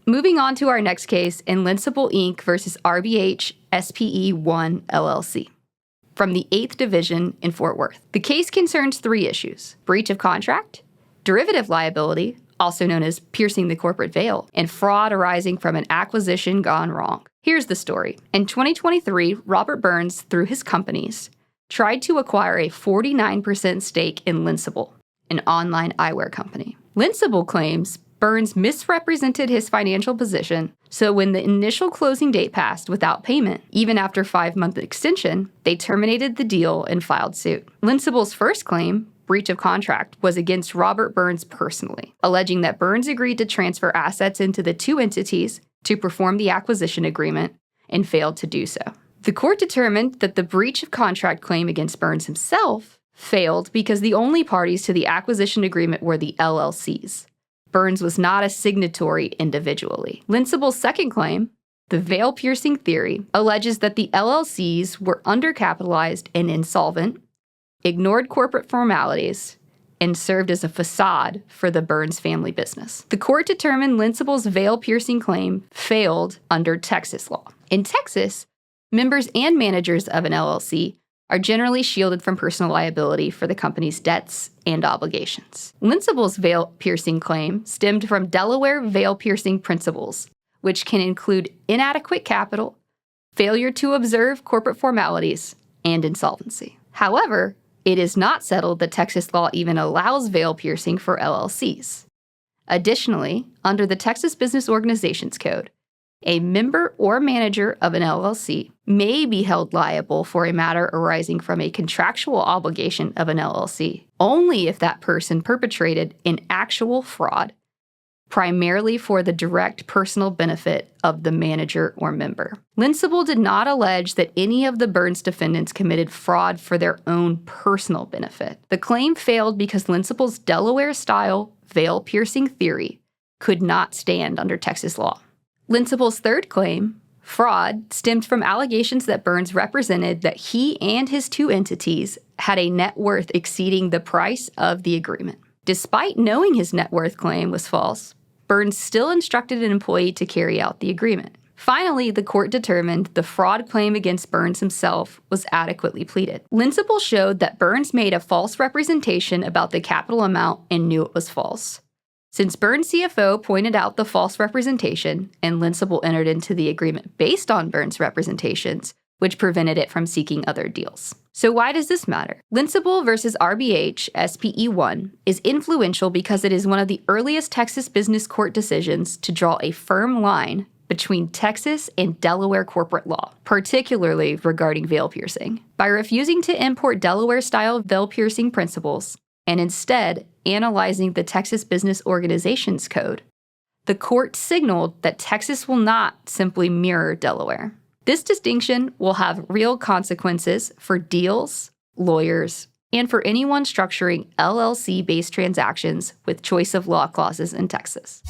Moving on to our next case, Invincible Inc. versus RBH SPE One LLC from the 8th Division in Fort Worth. The case concerns 3 issues: breach of contract, derivative liability, also known as piercing the corporate veil, and fraud arising from an acquisition gone wrong. Here's the story. In 2023, Robert Burns, through his companies, tried to acquire a 49% stake in Invincible, an online eyewear company. Invincible claims Burns misrepresented his financial position, so when the initial closing date passed without payment, even after 5-month extension, they terminated the deal and filed suit. Invincible's first claim, breach of contract, was against Robert Burns personally, alleging that Burns agreed to transfer assets into the 2 entities to perform the acquisition agreement and failed to do so. The court determined that the breach of contract claim against Burns himself failed because the only parties to the acquisition agreement were the LLCs. Burns was not a signatory individually. Invincible's second claim, the veil-piercing theory, alleges that the LLCs were undercapitalized and insolvent, ignored corporate formalities, and served as a facade for the Burns family business. The court determined Invincible's veil-piercing claim failed under Texas law. In Texas, members and managers of an LLC are generally shielded from personal liability for the company's debts and obligations. Invincible's veil-piercing claim stemmed from Delaware veil-piercing principles, which can include inadequate capital, failure to observe corporate formalities, and insolvency. However, it is not settled that Texas law even allows veil-piercing for LLCs. Additionally, under the Texas Business Organizations Code, a member or manager of an LLC may be held liable for a matter arising from a contractual obligation of an LLC only if that person perpetrated an actual fraud, primarily for the direct personal benefit of the manager or member. Invincible did not allege that any of the Burns defendants committed fraud for their own personal benefit. The claim failed because Invincible's Delaware-style veil-piercing theory could not stand under Texas law. Invincible's third claim, fraud, stemmed from allegations that Burns represented that he and his 2 entities had a net worth exceeding the price of the agreement. Despite knowing his net worth claim was false, Burns still instructed an employee to carry out the agreement. Finally, the court determined the fraud claim against Burns himself was adequately pleaded. Invincible showed that Burns made a false representation about the capital amount and knew it was false. Since Burns' CFO pointed out the false representation, and Invincible entered into the agreement based on Burns' representations, which prevented it from seeking other deals. So why does this matter? Invincible versus RBH SPE1 is influential because it is one of the earliest Texas business court decisions to draw a firm line between Texas and Delaware corporate law, particularly regarding veil piercing. By refusing to import Delaware-style veil piercing principles, and instead analyzing the Texas Business Organizations Code, the court signaled that Texas will not simply mirror Delaware. This distinction will have real consequences for deals, lawyers, and for anyone structuring LLC-based transactions with choice of law clauses in Texas.